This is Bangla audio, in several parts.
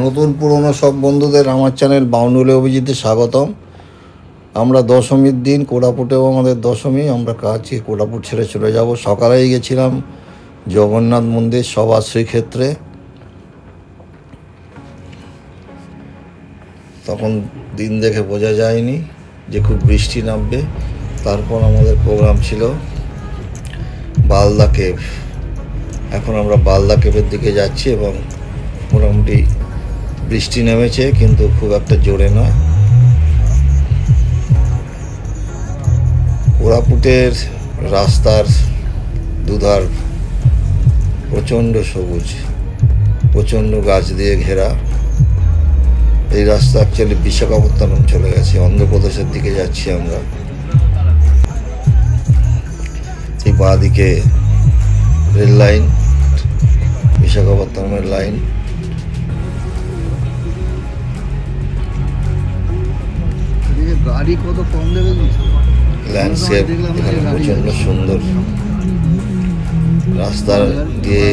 নতুন পুরনো সব বন্ধুদের আমার চ্যানেল বাউন্ডুলে অভিজিতে স্বাগতম। আমরা দশমীর দিন কোরাপুটেও আমাদের দশমী, আমরা কাছে কোরাপুট ছেড়ে চলে যাব। সকালেই গেছিলাম জগন্নাথ মন্দির সভা শ্রীক্ষেত্রে, তখন দিন দেখে বোঝা যায়নি যে খুব বৃষ্টি নামবে। তারপর আমাদের প্রোগ্রাম ছিল বালদা কেভ। এখন আমরা বালদা কেভের দিকে যাচ্ছি এবং মোটামুটি বৃষ্টি নেমেছে, কিন্তু খুব একটা জোরে নয়। কোরাপুটের রাস্তার দুধার প্রচণ্ড সবুজ, প্রচণ্ড গাছ দিয়ে ঘেরা। এই রাস্তা অ্যাকচুয়ালি বিশাখাপত্তনম চলে গেছে, অন্ধ্রপ্রদেশের দিকে যাচ্ছি আমরা। এই বাঁ দিকে রেল লাইন, বিশাখাপত্তনমের লাইন। গাড়ি কত কম দেবে, ল্যান্ডস্কেপ এখানে প্রচণ্ড সুন্দর। রাস্তা দিয়ে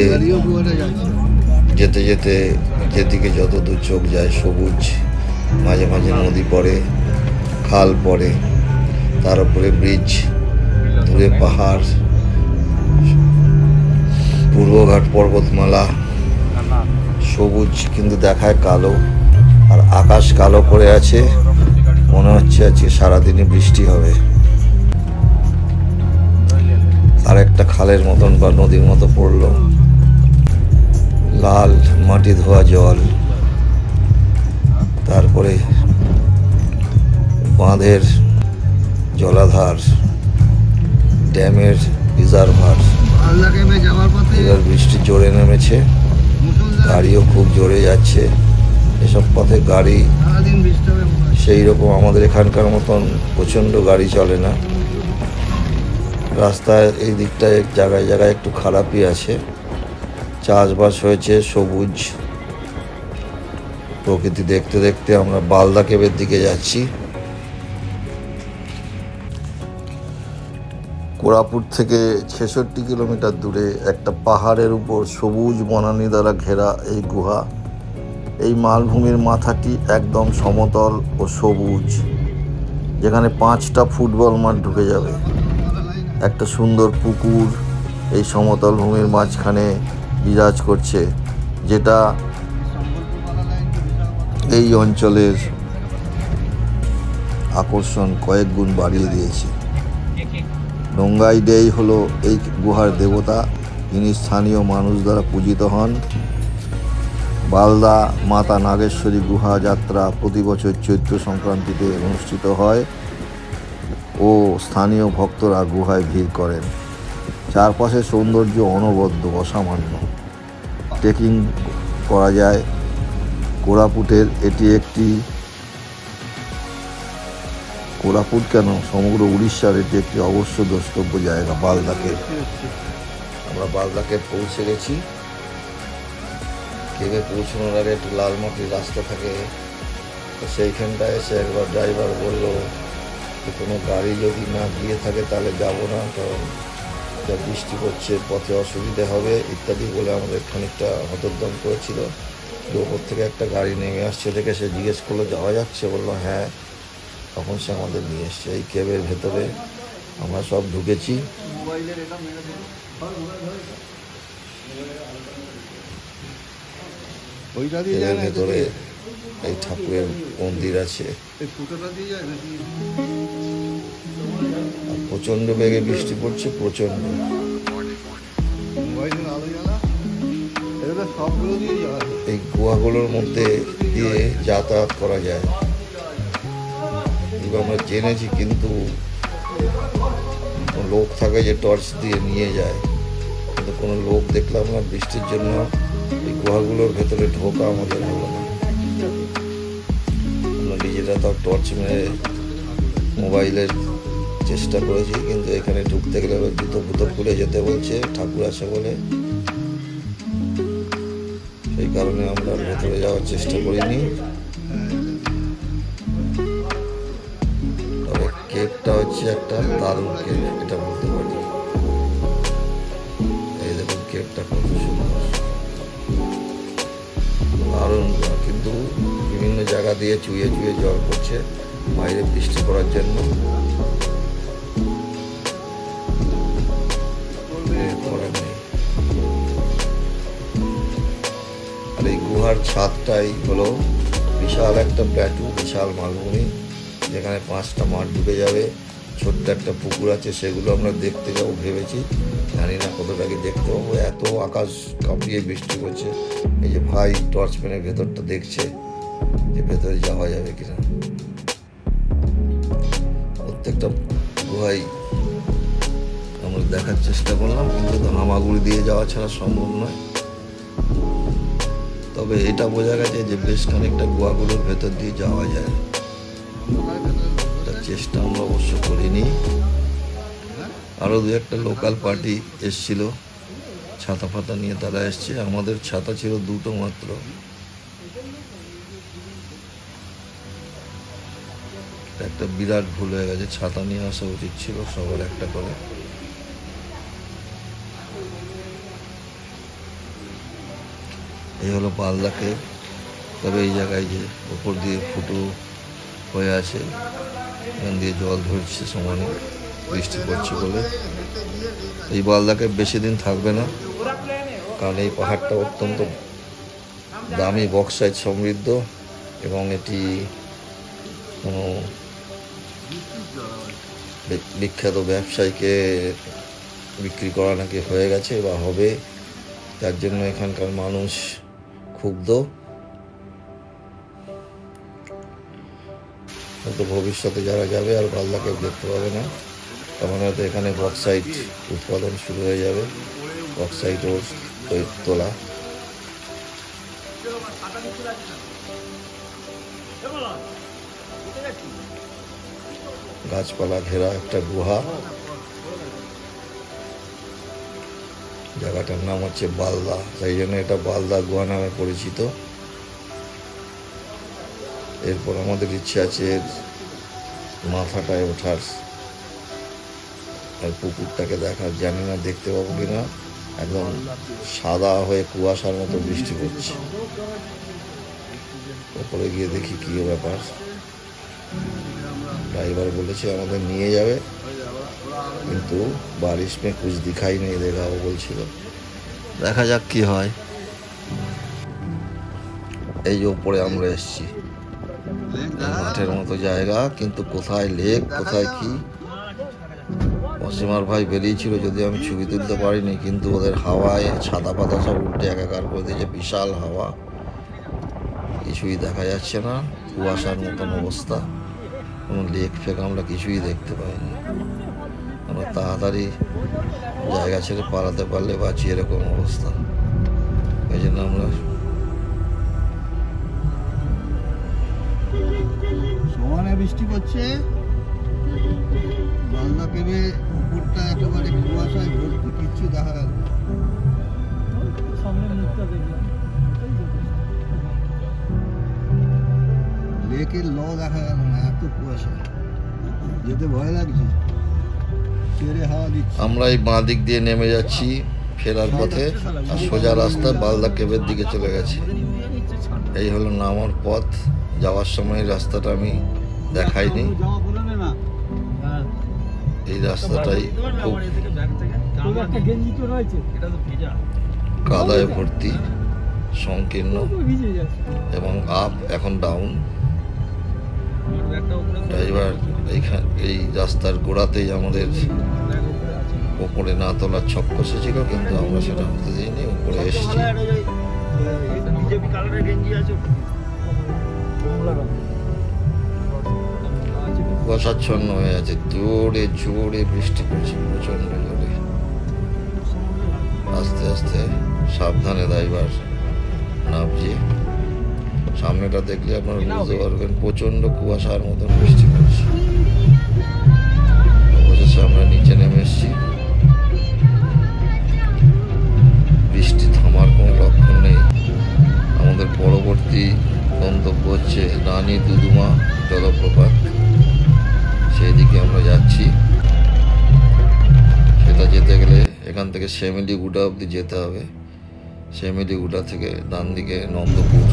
যেতে যেতে যেদিকে যত দূর চোখ যায় সবুজ, মাঝে মাঝে নদী পড়ে, খাল পড়ে, তার উপরে ব্রিজ, দূরে পাহাড়, পূর্বঘাট পর্বতমালা, সবুজ কিন্তু দেখায় কালো, আর আকাশ কালো করে আছে। মনে হচ্ছে আজকে সারাদিনই বৃষ্টি হবে। আর একটা খালের মতন বা নদীর মতো পড়লো, লাল মাটি ধোয়া জল। তারপরে বাঁধের জলাধার, ড্যামের রিজার্ভার। এবার বৃষ্টি জোরে নেমেছে, গাড়িও খুব জোরে যাচ্ছে। এসব পথে গাড়ি সেই রকম আমাদের এখানকার মতন প্রচণ্ড গাড়ি চলে না। রাস্তায় এই দিকটায় জায়গায় জায়গায় একটু খারাপই আছে। চাষবাস হয়েছে, সবুজ প্রকৃতি দেখতে দেখতে আমরা বালদা কেভের দিকে যাচ্ছি। কোরাপুট থেকে 66 কিলোমিটার দূরে একটা পাহাড়ের উপর সবুজ বনানী দ্বারা ঘেরা এই গুহা। এই মালভূমির মাথাটি একদম সমতল ও সবুজ, যেখানে 5টা ফুটবল মাঠ ঢুকে যাবে। একটা সুন্দর পুকুর এই সমতল ভূমির মাঝখানে বিরাজ করছে, যেটা এই অঞ্চলের আকর্ষণ কয়েক গুণ বাড়িয়ে দিয়েছে। ডোঙ্গাই দেই হলো এই গুহার দেবতা, তিনি স্থানীয় মানুষ দ্বারা পূজিত হন। বালদা মাতা নাগেশ্বরী গুহা যাত্রা প্রতি বছর চৈত্র সংক্রান্তিতে অনুষ্ঠিত হয় ও স্থানীয় ভক্তরা গুহায় ভিড় করেন। চারপাশের সৌন্দর্য অনবদ্য, অসামান্য। ট্রেকিং করা যায়। কোরাপুটের এটি একটি, কোরাপুট কেন সমগ্র উড়িষ্যার এটি একটি অবশ্য দ্রষ্টব্য জায়গা বালদা কেভ। আমরা বালদা কেভ পৌঁছে গেছি। কেভে পৌঁছানোর আগে একটু লাল মাটির রাস্তা থাকে, তো সেইখানটায় এসে একবার ড্রাইভার বললো যে কোনো গাড়ি যদি না গিয়ে থাকে তাহলে যাবো না, কারণ যা বৃষ্টি পড়ছে পথে অসুবিধে হবে ইত্যাদি বলে আমাদের খানিকটা হতোদ্যম করেছিল। ওপর থেকে একটা গাড়ি নেমে আসছে দেখে সে জিজ্ঞেস করলো যাওয়া যাচ্ছে, বললো হ্যাঁ। তখন সে আমাদের নিয়ে এসছে এই কেভের ভেতরে। আমরা সব ঢুকেছি। এর ভেতরে এই ঠাকুরের মন্দির আছে। প্রচন্ড বেগে বৃষ্টি পড়ছে, প্রচন্ড। এই গুহাগুলোর মধ্যে দিয়ে যাতায়াত করা যায় এবার আমরা জেনেছি, কিন্তু লোক থাকে যে টর্চ দিয়ে নিয়ে যায়, কিন্তু কোনো লোক দেখলাম না। বৃষ্টির জন্য এই গুহাগুলোর ভেতরে ঢোকা আমাদের হলো না। আমরা নিজেরা তো টর্চ মেরে মোবাইলের চেষ্টা করেছি, কিন্তু এখানে ঢুকতে গেলে জুতো ফুতো খুলে যেতে বলছে, ঠাকুর আছে বলে। সেই কারণে আমরা ভেতরে যাওয়ার চেষ্টা করিনি। তবে কেভটা হচ্ছে একটা দারুণ কেভ, এটা বলতে পারি। এই দেখুন কেভটা কত সুন্দর, দারুণ। কিন্তু কিন্তু বিভিন্ন জায়গা দিয়ে চুয়ে চুয়ে জল পড়ছে বাইরে বৃষ্টি করার জন্য। আর এই গুহার ছাদটাই হলো বিশাল একটা প্ল্যাটু, বিশাল মালভূমি, যেখানে 5টা মাঠ ঢুকে যাবে। ছোট্ট একটা পুকুর আছে, সেগুলো আমরা দেখতে যাবো ভেবেছি, জানি না কতটা কি দেখতে পাবো, এত আকাশ কাঁপিয়ে বৃষ্টি করছে। এই যে ভাই টর্চ পেনের ভেতরটা দেখছে যে ভেতরে যাওয়া যাবে কিনা। প্রত্যেকটা গুহাই আমরা দেখার চেষ্টা করলাম, কিন্তু হামাগুড়ি দিয়ে যাওয়া ছাড়া সম্ভব নয়। তবে এটা বোঝা গেছে যে বেশ খানিকটা গুহাগুলোর ভেতর দিয়ে যাওয়া যায়, চেষ্টা আমরা অবশ্য করিনি। আরো 2-একটা লোকাল পার্টি এসছিল, ছাতা ফাতা নিয়ে তারা এসছে, আমাদের ছাতা ছিল 2টো মাত্র। একটা বিরাট ভুল হয়ে গেছে, ছাতা নিয়ে আসা উচিত ছিল সবার একটা করে। এই হলো বালদা কেভ। তবে এই জায়গায় যে উপর দিয়ে ফুটো হয়ে আছে, এখান দিয়ে জল ধরছে সমানে, বৃষ্টি পড়ছে বলে। এই বালদা কেভ বেশি দিন থাকবে না, কারণ এই পাহাড়টা অত্যন্ত দামি বক্সাইট সমৃদ্ধ এবং এটি কোনো বিখ্যাত ব্যবসায়ীকে বিক্রি করা নাকি হয়ে গেছে বা হবে, তার জন্য এখানকার মানুষ ক্ষুব্ধ। হয়তো ভবিষ্যতে যারা যাবে আর বালদা কেভ দেখতে পাবে না, তখন হয়তো এখানে বক্সাইট উৎপাদন শুরু হয়ে যাবে, বক্সাইট ও তোলা। গাছপালা ঘেরা একটা গুহা, জায়গাটার নাম হচ্ছে বালদা, সেই জন্য এটা বালদা গুহা নামে পরিচিত। এরপর আমাদের ইচ্ছে আছে মাথাটায় ওঠার আর পুকুরটাকে দেখার, জানি না দেখতে পাবো কিনা। একদম সাদা হয়ে কুয়াশার মতো বৃষ্টি পড়ছে, ওপরে গিয়ে দেখি কি ব্যাপার। ড্রাইভার বলেছে আমাদের নিয়ে যাবে, কিন্তু বারিশ মে কুছ দিখাই নেই দেগা ও বলছিল, দেখা যাক কি হয়। এই যে উপরে আমরা এসছি, মাঠের মতো জায়গা, কিন্তু কোথায় লেক কোথায় কি। অসীমার ভাই বেরিয়েছিল, যদি আমি ছবি তুলতে পারিনি, কিন্তু ওদের হাওয়ায় ছাতা পাতা সব উল্টে একাকার করে দিয়েছে, বিশাল হাওয়া, কিছুই দেখা যাচ্ছে না, কুয়াশার মতন অবস্থা, কোনো লেক ফেক আমরা কিছুই দেখতে পাইনি। আমরা তাড়াতাড়ি জায়গা ছেড়ে পালাতে পারলে বাঁচি, এরকম অবস্থা। এই জন্য আমরা সমানে বৃষ্টি পড়ছে, বালদা কেভে উপরটা একেবারে কুয়াশায় ভর্তি, কিচ্ছু দেখা গেল না। লেকের ল দেখা গেল না, এত কুয়াশা, যেতে ভয় লাগছে। আমরা এই বাঁ দিক দিয়ে নেমে যাচ্ছি ফেরার পথে, আর সোজা রাস্তা বালদা কেভের দিকে চলে গেছে। এই হলো নামার পথ। যাওয়ার সময় রাস্তাটা আমি দেখাইনি, এই রাস্তাটাই খুব কাদায় ভর্তি, সংকীর্ণ এবং আপ, এখন ডাউন। ড্রাইভার এই রাস্তার গোড়াতেই আমাদের উপরে না তোলার ছক কষেছিল, কিন্তু আমরা সেটা হতে দিইনি, উপরে এসেছি। কুয়াশাচ্ছন্ন হয়ে আছে, জোরে জোরে বৃষ্টি পড়ছে, প্রচন্ড জোরে। আস্তে আস্তে সাবধানে ড্রাইভার নামছে। সামনেটা দেখলে আপনারা বুঝতে পারবেন প্রচন্ড কুয়াশার মতন বৃষ্টি পড়ছে। অবশেষে আমরা নিচে নেমে এসেছি। বৃষ্টি থামার কোনো লক্ষণ নেই। আমাদের পরবর্তী গন্তব্য হচ্ছে রানী দুদুমা জলপ্রপাত, সেই দিকে আমরা যাচ্ছি। সেটা যেতে গেলে এখান থেকে শ্যামিলিগুড়া অবধি যেতে হবে, শ্যামিলিগুড়া থেকে ডান দিকে নন্দপুর।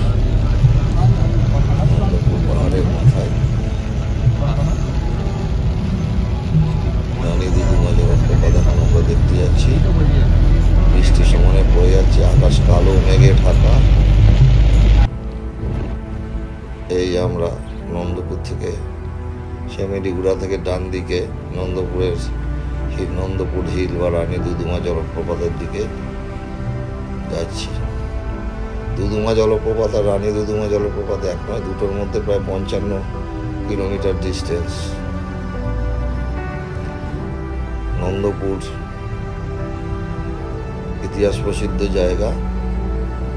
এই আমরা নন্দপুর থেকে শ্যামেলিগুড়া থেকে ডান দিকে নন্দপুরের নন্দপুর হিল বা রানী দুদুমা জলপ্রপাতের দিকে যাচ্ছি। দুদুমা জলপ্রপাত আর রানী দুদুমা জলপ্রপাত এক নয়, দুটোর মধ্যে প্রায় 55 কিলোমিটার ডিস্টেন্স। নন্দপুর ইতিহাস প্রসিদ্ধ জায়গা।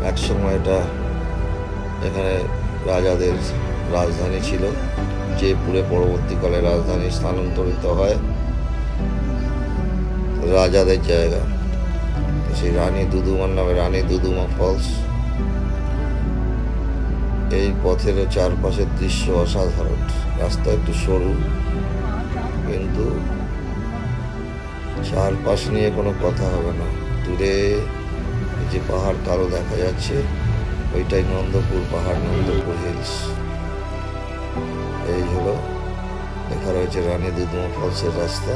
একসময় এটা এখানে রাজাদের রাজধানী ছিল, যে পুরে পরবর্তীকালে রাজধানী স্থানান্তরিত হয় রাজাদের জায়গা। সেই রানী দুদুমার নামে রানী দুদুমা ফলস। এই পথের চারপাশের দৃশ্য অসাধারণ। রাস্তা একটু সরু, কিন্তু চারপাশ নিয়ে কোনো কথা হবে না। দূরে যে পাহাড় কালো দেখা যাচ্ছে, ওইটাই নন্দপুর পাহাড়, নন্দপুর হিলস। এই হলো লেখা রয়েছে রানী দুদুমা ফলসের রাস্তা।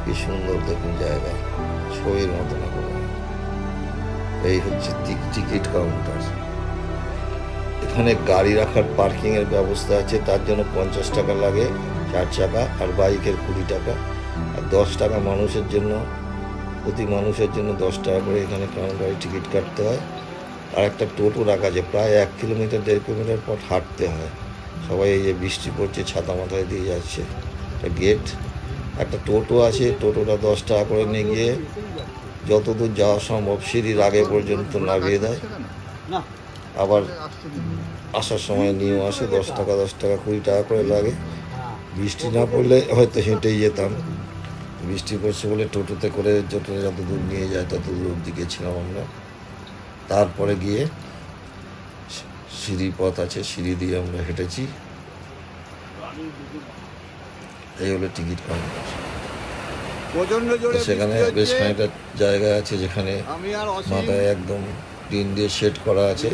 কি সুন্দর দেখুন জায়গা, ছবির মতো না কোনো। এই হচ্ছে টিকিট কাউন্টার। এখানে গাড়ি রাখার পার্কিং এর ব্যবস্থা আছে, তার জন্য 50 টাকা লাগে 4 চাকা, আর বাইকের 20 টাকা, আর 10 টাকা মানুষের জন্য, প্রতি মানুষের জন্য 10 টাকা করে এখানে কাউন্টারে টিকিট কাটতে হয়। আর একটা টোটো রাখা আছে, প্রায় 1 কিলোমিটার 1.5 কিলোমিটার পথ হাঁটতে হয়। সবাই এই যে বৃষ্টি পড়ছে ছাতা মাথায় দিয়ে যাচ্ছে। একটা গেট, একটা টোটো আছে, টোটোটা 10 টাকা করে নিয়ে গিয়ে যতদূর যাওয়া সম্ভব সিঁড়ির আগে পর্যন্ত নামিয়ে দেয়। আবার আসার সময় নিয়েও আসে, 10 টাকা 20 টাকা করে লাগে। বৃষ্টি না পড়লে হয়তো হেঁটেই যেতাম, বৃষ্টি পড়ছে বলে টোটোতে করে যত দূর নিয়ে যায় তত দূর দিকে ছিলাম আমরা। তারপরে গিয়ে সিঁড়ি পথ আছে, সিঁড়ি দিয়ে আমরা হেঁটেছি। এই হলো টিকিট কাউন্টার। সেখানে বেশ খানিকটা জায়গা আছে যেখানে মাথায় একদম টিন দিয়ে সেট করা আছে,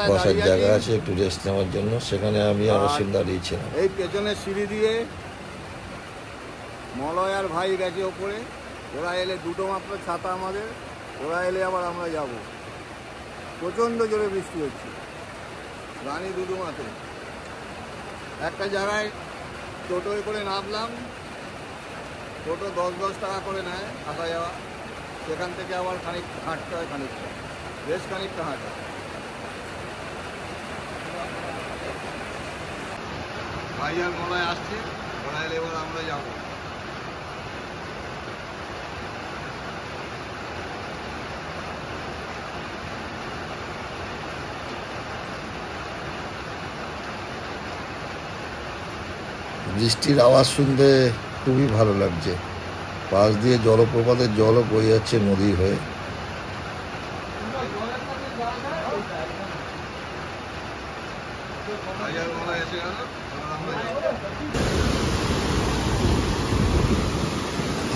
বসার জায়গা আছে একটু রেস্ট নেওয়ার জন্য। সেখানে আমি আর অসীম দাঁড়িয়েছিলাম। এই পেছনে সিঁড়ি দিয়ে মলয় আর ভাই গেছে ওপরে। ওরা এলে দুটো মাত্র ছাতা আমাদের, ওরা এলে আবার আমরা যাব। প্রচণ্ড জোরে বৃষ্টি হচ্ছে রানী দুদুমাতে। একটা জায়গায় টোটোয় করে নামলাম, টোটো 10 টাকা করে নেয় আসা যাওয়া। সেখান থেকে আবার খানিক হাঁটতে হয়, খানিকটা বেশ খানিকটা হাঁটা। ভাই আর মলয় আসছে, ওরা এলে এবার আমরা যাবো। বৃষ্টির আওয়াজ শুনতে খুবই ভালো লাগছে। পাশ দিয়ে জলপ্রপাতের জলও বয়ে যাচ্ছে নদী হয়ে।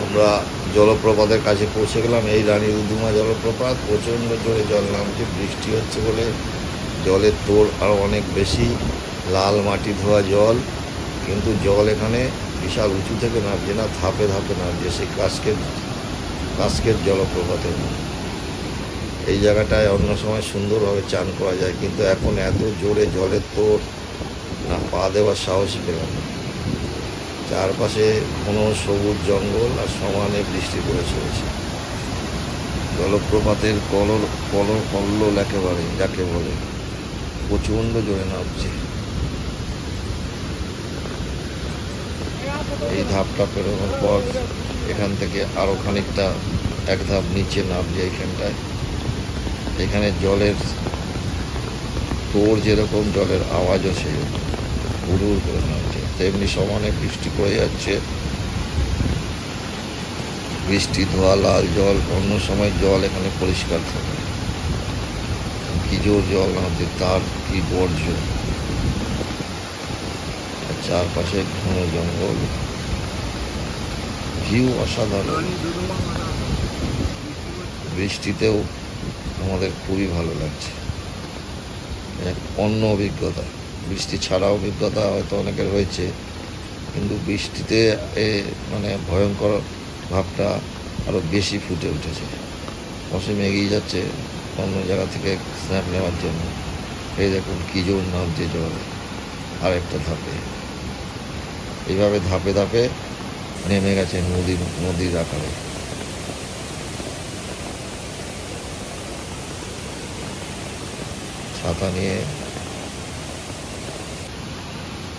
আমরা জলপ্রপাতের কাছে পৌঁছে গেলাম। এই রানী দুদুমা জলপ্রপাত। প্রচণ্ড জোরে জল নামছে, বৃষ্টি হচ্ছে বলে জলের তোড় আরও অনেক বেশি। লাল মাটি ধোয়া জল, কিন্তু জল এখানে বিশাল উঁচু থেকে নামছে না, ধাপে ধাপে নামছে, সেই কাস্কের জলপ্রপাতে। এই জায়গাটায় অন্য সময় সুন্দরভাবে চান করা যায়, কিন্তু এখন এত জোরে জলের তোড় না, পা দেওয়ার সাহসই পেলাম না। চারপাশে কোনো সবুজ জঙ্গল আর সমানে বৃষ্টি পড়ে চলেছে। জলপ্রপাতের কল্লোল একেবারে যাকে বলে, প্রচণ্ড জোরে নামছে। এই ধাপটা পেরোনোর পর এখান থেকে আরো খানিকটা এক ধাপ নিচে নামছে। এইখানটায় এখানে জলের তোড় যেরকম, জলের আওয়াজও সেরকম হুড় করে নামছে। তেমনি সমানে বৃষ্টি পড়ে যাচ্ছে, বৃষ্টি ধোয়া লাল জল। অন্য সময় জল এখানে পরিষ্কার থাকে, কি জোর জল নামছে, তার কি বর্জ্য। চারপাশে ঘন জঙ্গল, ভিউ অসাধারণ। বৃষ্টিতেও আমাদের খুবই ভালো লাগছে, এক অন্য অভিজ্ঞতা। বৃষ্টি ছাড়া অভিজ্ঞতা হয়তো অনেকের হয়েছে, কিন্তু বৃষ্টিতে মানে ভয়ঙ্কর ভাবটা আরও বেশি ফুটে উঠেছে। অসীম এগিয়ে যাচ্ছে অন্য জায়গা থেকে স্ন্যাপ নেওয়ার জন্য। এই দেখুন কি জোর নামছে জল আরেকটা ধাপে। এইভাবে ধাপে ধাপে নেমে গেছে নদীর আকারে। ছাতা নিয়ে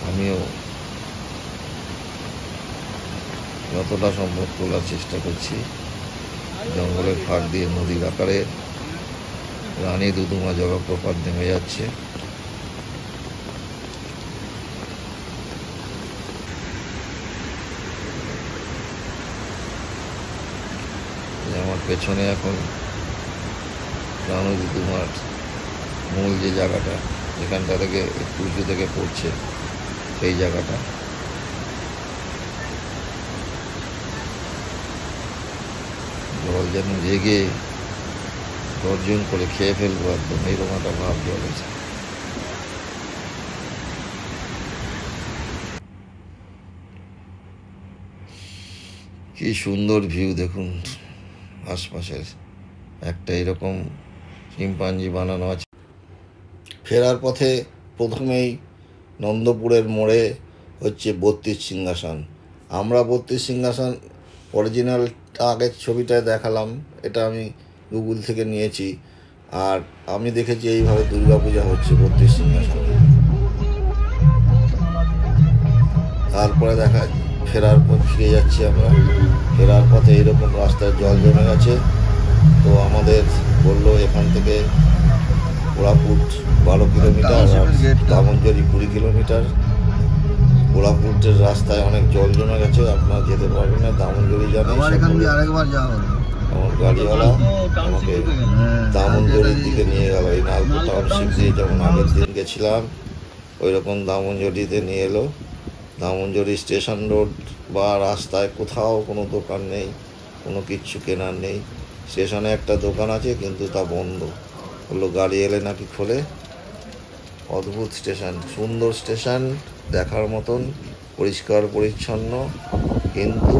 আমিও যতটা সম্ভব তোলার চেষ্টা করছি। জঙ্গলের ফাঁক দিয়ে নদীর আকারে রানী দুদুমা জলপ্রপাত নেমে যাচ্ছে। আমার পেছনে এখন রানী দুদুমার মূল যে জায়গাটা, যেখানটা থেকে একটু উঁচু থেকে পড়ছে, সেই জায়গাটা। জল যেন জেগে গর্জন করে খেয়ে ফেলবো একদম, এইরকম একটা ভাব জলের। কি সুন্দর ভিউ দেখুন আশপাশের। একটা এরকম শিম্পাঞ্জি বানানো আছে। ফেরার পথে প্রথমেই নন্দপুরের মোড়ে হচ্ছে 32 সিংহাসন। আমরা 32 সিংহাসন অরিজিনালটা আগের ছবিটায় দেখালাম, এটা আমি গুগল থেকে নিয়েছি। আর আমি দেখেছি এইভাবে দুর্গাপূজা হচ্ছে 32 সিংহাসন। তারপরে ফেরার পথ ফিরে যাচ্ছি আমরা। ফেরার পথে এইরকম রাস্তায় জল জমে গেছে। তো আমাদের বললো এখান থেকে কোরাপুট 12 কিলোমিটার, দামনজরি 20 কিলোমিটার। কোরাপুটের রাস্তায় অনেক জল জমে গেছে, আপনারা যেতে পারবেন না। দামনজরি জানেন, আমার গাড়িওয়ালা আমাকে দামনজরির দিকে নিয়ে গেল। এই নালকো টাউনশিপ দিয়ে যেমন আগের দিন গেছিলাম ওই রকম দামনজরিতে নিয়ে এলো। দামনজরি স্টেশন রোড বা রাস্তায় কোথাও কোনো দোকান নেই, কোনো কিচ্ছু কেনার নেই। স্টেশনে একটা দোকান আছে কিন্তু তা বন্ধ, বললো গাড়ি এলে নাকি খোলে। অদ্ভুত স্টেশন, সুন্দর স্টেশন, দেখার মতন, পরিষ্কার পরিচ্ছন্ন, কিন্তু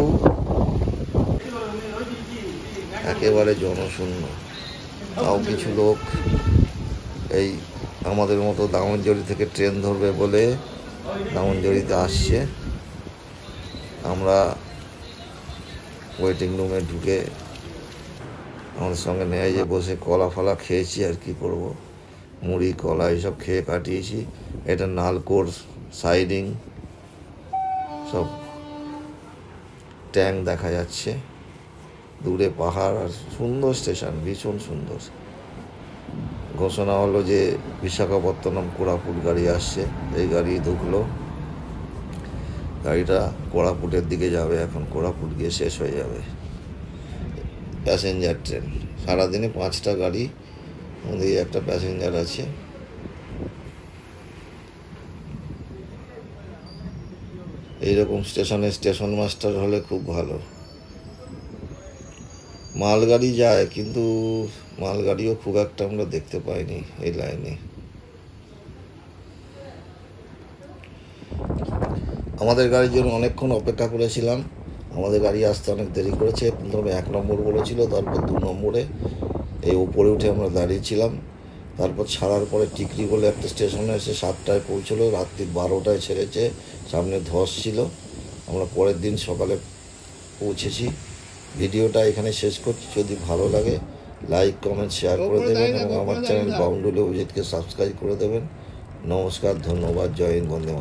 একেবারে জনশূন্য। তাও কিছু লোক এই আমাদের মতো দামনজরি থেকে ট্রেন ধরবে বলে দামনজরিতে আসছে। আমরা ওয়েটিং রুমে ঢুকে আমাদের সঙ্গে নেয় যে বসে কলা ফলা খেয়েছি। আর কি করব, মুড়ি কলা এইসব খেয়ে কাটিয়েছি। এটা নালকোর সাইডিং, সব ট্যাঙ্ক দেখা যাচ্ছে, দূরে পাহাড়, আর সুন্দর স্টেশন, ভীষণ সুন্দর। ঘোষণা হলো যে বিশাখাপত্তনম কোরাপুট গাড়ি আসছে। এই গাড়ি ঢুকলো, গাড়িটা কোরাপুটের দিকে যাবে। এখন কোরাপুট গিয়ে শেষ হয়ে যাবে। প্যাসেঞ্জার ট্রেন, সারাদিনে 5টা গাড়ি, মধ্যে একটা প্যাসেঞ্জার আছে। এইরকম স্টেশনে স্টেশন মাস্টার হলে খুব ভালো। মালগাড়ি যায়, কিন্তু মালগাড়িও খুব একটা আমরা দেখতে পাইনি এই লাইনে। আমাদের গাড়ির জন্য অনেকক্ষণ অপেক্ষা করেছিলাম। আমাদের গাড়ি আসতে অনেক দেরি করেছে। প্রথমে 1 নম্বর বলেছিল, তারপর 2 নম্বরে। এই উপরে উঠে আমরা দাঁড়িয়েছিলাম। তারপর ছাড়ার পরে টিকরি বলে একটা স্টেশনে এসে 7টায় পৌঁছলো। রাত্রি 12টায় ছেড়েছে, সামনে ধস ছিল। আমরা পরের দিন সকালে পৌঁছেছি। ভিডিওটা এখানে শেষ করছি। যদি ভালো লাগে লাইক কমেন্ট শেয়ার করে দেবেন এবং আমার চ্যানেল বাউন্ডুলে অভিজিৎকে সাবস্ক্রাইব করে দেবেন। নমস্কার, ধন্যবাদ, জয় হিন্দ, বন্দে মাতরম।